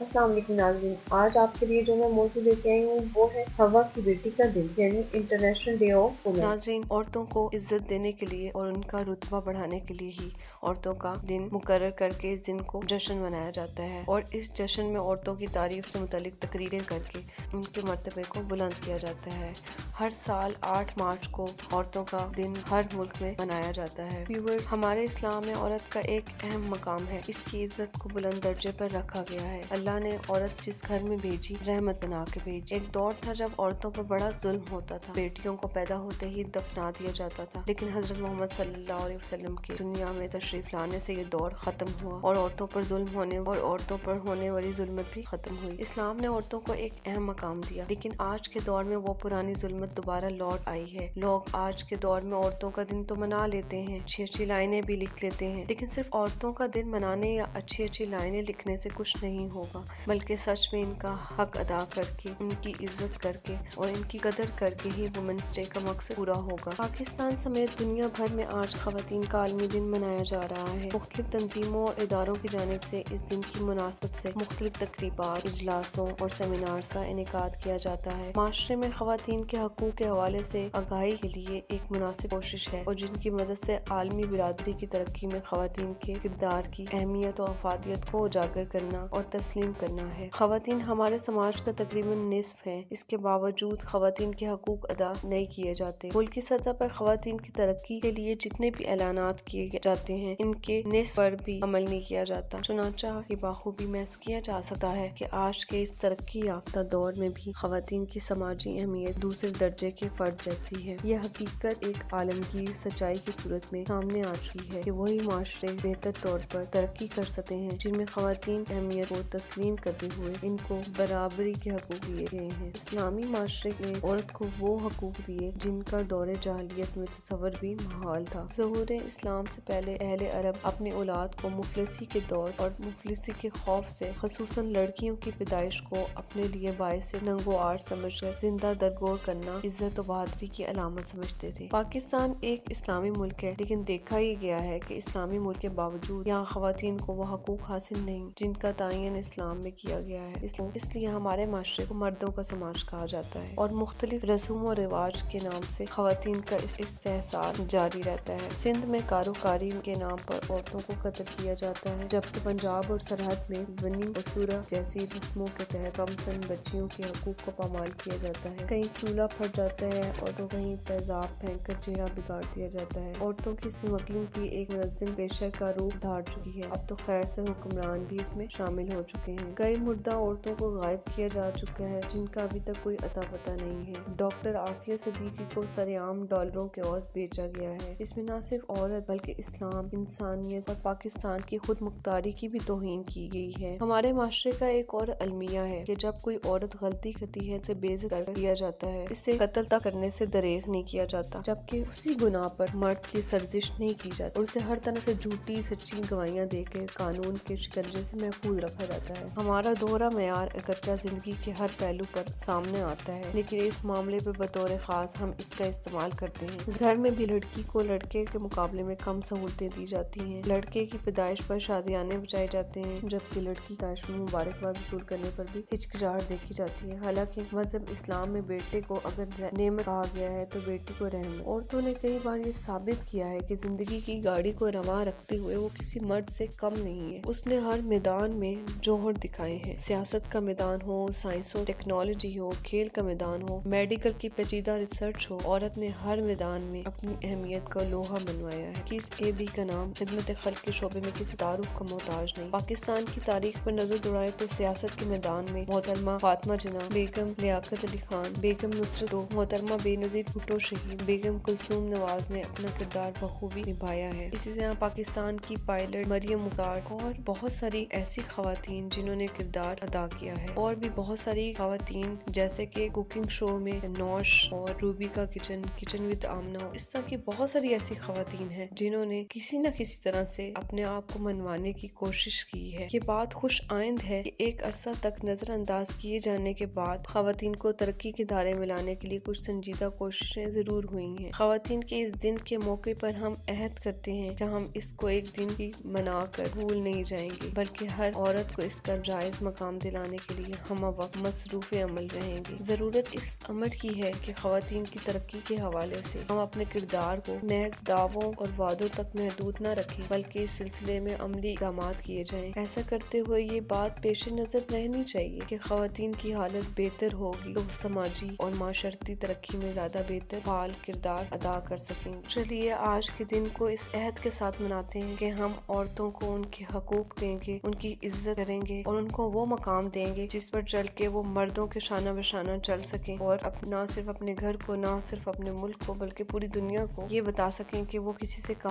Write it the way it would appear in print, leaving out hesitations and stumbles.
السلام علیکم ناظرین، آج آپ کے لیے جو میں موضوع لے کے آئی ہوں وہ ہے ہوا کی بیٹی کا دن، یعنی انٹرنیشنل ڈے آف وومن۔ ناظرین، عورتوں کو عزت دینے کے لیے اور ان کا رتبہ بڑھانے کے لیے ہی عورتوں کا دن مقرر کر کے اس دن کو جشن منایا جاتا ہے، اور اس جشن میں عورتوں کی تعریف سے متعلق تقریریں کر کے ان کے مرتبے کو بلند کیا جاتا ہے۔ ہر سال 8 مارچ کو عورتوں کا دن ہر ملک میں منایا جاتا ہے۔ ویورز، ہمارے اسلام میں عورت کا ایک اہم مقام ہے، اس کی عزت کو بلند درجے پر رکھا گیا ہے۔ اللہ نے عورت جس گھر میں بھیجی رحمت بنا کے بھیجی۔ ایک دور تھا جب عورتوں پر بڑا ظلم ہوتا تھا، بیٹیوں کو پیدا ہوتے ہی دفنا دیا جاتا تھا، لیکن حضرت محمد صلی اللہ علیہ وسلم کے دنیا میں تشریف لانے سے یہ دور ختم ہوا اور عورتوں پر ظلم ہونے والی ظلمت بھی ختم ہوئی۔ اسلام نے عورتوں کو ایک اہم مقام دیا، لیکن آج کے دور میں وہ پرانی ظلمت دوبارہ لوٹ آئی ہے۔ لوگ آج کے دور میں عورتوں کا دن تو منا لیتے ہیں، اچھی اچھی لائنیں بھی لکھ لیتے ہیں، لیکن صرف عورتوں کا دن منانے یا اچھی اچھی لائنیں لکھنے سے کچھ نہیں ہوگا، بلکہ سچ میں ان کا حق ادا کر کے، ان کی عزت کر کے اور ان کی قدر کر کے ہی وومنس ڈے کا مقصد پورا ہوگا۔ پاکستان سمیت دنیا بھر میں آج خواتین کا عالمی دن منایا جا رہا ہے۔ مختلف تنظیموں اور اداروں کی جانب سے اس دن کی مناسبت سے مختلف تقریبات، اجلاسوں اور سیمینارز کا انعقاد کیا جاتا ہے۔ معاشرے میں خواتین کے حقوق کے حوالے سے آگاہی کے لیے ایک مناسب کوشش ہے، اور جن کی مدد سے عالمی برادری کی ترقی میں خواتین کے کردار کی اہمیت و افادیت کو اجاگر کرنا اور تسلیم کرنا ہے۔ خواتین ہمارے سماج کا تقریباً نصف ہیں، اس کے باوجود خواتین کے حقوق ادا نہیں کیے جاتے۔ ملکی سطح پر خواتین کی ترقی کے لیے جتنے بھی اعلانات کیے جاتے ہیں، ان کے نصف پر بھی عمل نہیں کیا جاتا۔ چنانچہ یہ بخوبی محسوس کیا جا سکتا ہے کہ آج کے اس ترقی یافتہ دور میں بھی خواتین کی سماجی اہمیت دوسرے درجے کے فرد جیسی ہے۔ یہ حقیقت ایک عالمگیر سچائی کی صورت میں سامنے آ چکی ہے کہ وہی معاشرے بہتر طور پر ترقی کر سکتے ہیں جن میں خواتین اہمیت کو تسلیم کرتے ہوئے ان کو برابری کے حقوق دیے گئے ہیں۔ اسلامی معاشرے نے عورت کو وہ حقوق دیے جن کا دور جاہلیت میں تصور بھی محال تھا۔ ظہور اسلام سے پہلے اہل عرب اپنی اولاد کو مفلسی کے دور اور مفلسی کے خوف سے، خصوصاً لڑکیوں کی پیدائش کو اپنے لیے باعث ننگ و عار سمجھ کر زندہ درگور کرنا عزت و بہادری کی علامت سمجھتے تھے۔ پاکستان ایک اسلامی ملک ہے، لیکن دیکھا یہ گیا ہے کہ اسلامی ملک کے باوجود یہاں خواتین کو وہ حقوق حاصل نہیں جن کا تعین اسلام میں کیا گیا ہے۔ اس لیے ہمارے معاشرے کو مردوں کا سماج کہا جاتا ہے، اور مختلف رسوم و رواج کے نام سے خواتین کا استحصال جاری رہتا ہے۔ سندھ میں کاروکاری کے نام پر عورتوں کو قتل کیا جاتا ہے، جبکہ پنجاب اور سرحد میں ونی و سورہ جیسی رسموں کے تحت کم سن بچیوں کے حقوق کو پامال کیا جاتا ہے۔ کہیں چولہا پھٹ جاتا ہے اور تو کہیں تیزاب پھینک کر چہرہ بگاڑ دیا جاتا ہے۔ عورتوں کی اسمگلنگ بھی ایک منظم پیشہ کا روپ دھار چکی ہے، اب تو خیر سے حکمران بھی اس میں شامل ہو چکے ہیں۔ کئی مردہ عورتوں کو غائب کیا جا چکا ہے جن کا ابھی تک کوئی اتا پتہ نہیں ہے۔ ڈاکٹر عافیہ صدیقی کو سرعام ڈالروں کے عوض بیچا گیا ہے۔ اس میں نہ صرف عورت بلکہ اسلام، انسانیت اور پاکستان کی خود مختاری کی بھی توہین کی گئی ہے۔ ہمارے معاشرے کا ایک اور المیہ ہے کہ جب کوئی عورت غلطی کرتی ہے تو بے عزت کر دیا جاتا ہے، اسے قتل تک کرنے سے دریغ نہیں کیا جاتا، جبکہ اسی گناہ پر مرد کی سرزش نہیں کی جاتی اور اسے ہر طرح سے جھوٹی سچی گواہیاں دے کے قانون کے شکنجے سے محفوظ رکھا جاتا ہے۔ ہمارا دوہرا معیار اگرچہ زندگی کے ہر پہلو پر سامنے آتا ہے، لیکن اس معاملے پر بطور خاص ہم اس کا استعمال کرتے ہیں۔ گھر میں بھی لڑکی کو لڑکے کے مقابلے میں کم سہولتیں دی جاتی ہیں، لڑکے کی پیدائش پر شادیانے بجائے جاتے ہیں، جبکہ لڑکی کی پیدائش میں مبارکباد وصول کرنے پر بھی ہچکچاہٹ دیکھی جاتی ہے۔ حالانکہ مذہب اسلام میں بیٹے کو اگر نعمت کہا گیا ہے تو بیٹی کو رحمت۔ عورتوں نے کئی بار یہ ثابت کیا ہے کہ زندگی کی گاڑی کو رواں رکھتے ہوئے وہ کسی مرد سے کم نہیں ہے۔ اس نے ہر میدان میں جوہر دکھائے ہیں، سیاست کا میدان ہو، سائنس و ٹیکنالوجی ہو، کھیل کا میدان ہو، میڈیکل کی پیچیدہ ریسرچ ہو، عورت نے ہر میدان میں اپنی اہمیت کا لوہا منوایا ہے۔ کس ایدی کا نام خدمت خلق کے شعبے میں کسی تعارف کا محتاج نہیں۔ پاکستان کی تاریخ پر نظر دوڑائیں تو سیاست کے میدان میں محترمہ فاطمہ جناح، بیگم لیاقت علی خان، بیگم نصرت و محترمہ بے نظیر بھٹو شہید، بیگم کلثوم نواز نے اپنا کردار بخوبی نبھایا ہے۔ اسی طرح پاکستان کی پائلٹ مریم مختار اور بہت ساری ایسی خواتین جنہوں نے کردار ادا کیا ہے، اور بھی بہت ساری خواتین جیسے کہ کوکنگ شو میں نوش اور روبی کا کچن ود آمنہ، اس طرح کی بہت ساری ایسی خواتین ہیں جنہوں نے کسی نہ کسی طرح سے اپنے آپ کو منوانے کی کوشش کی ہے۔ یہ بات خوش آئند ہے کہ ایک عرصہ تک نظر انداز کیے جانے کے بعد خواتین کو ترقی کے دائرے میں لانے کے لیے کچھ سنجیدہ کوششیں ضرور ہوئی ہیں۔ خواتین کے اس دن کے موقع پر ہم عہد کرتے ہیں کہ ہم اس کو ایک دن بھی منا کر بھول نہیں جائیں گے، بلکہ ہر عورت کو اس کا جائز مقام دلانے کے لیے ہم وقت مصروف عمل رہیں گے۔ ضرورت اس امر کی ہے کہ خواتین کی ترقی کے حوالے سے ہم اپنے کردار کو محض دعووں اور وعدوں تک محدود نہ رکھیں، بلکہ اس سلسلے میں عملی اقدامات کیے جائیں۔ ایسا کرتے ہوئے یہ بات پیش نظر رہنی چاہیے کہ خواتین کی حالت بہتر ہوگی تو وہ سماجی اور معاشرتی ترقی میں زیادہ بہتر فعال کردار ادا کر سکیں گے۔ چلیے آج کے دن کو اس عہد کے ساتھ مناتے ہیں کہ ہم عورتوں کو ان کے حقوق دیں گے، ان کی عزت کریں گے اور ان کو وہ مقام دیں گے جس پر چل کے وہ مردوں کے شانہ بشانہ چل سکیں اور نہ صرف اپنے گھر کو، نہ صرف اپنے ملک کو، بلکہ پوری دنیا کو یہ بتا سکیں کہ وہ کسی سے کم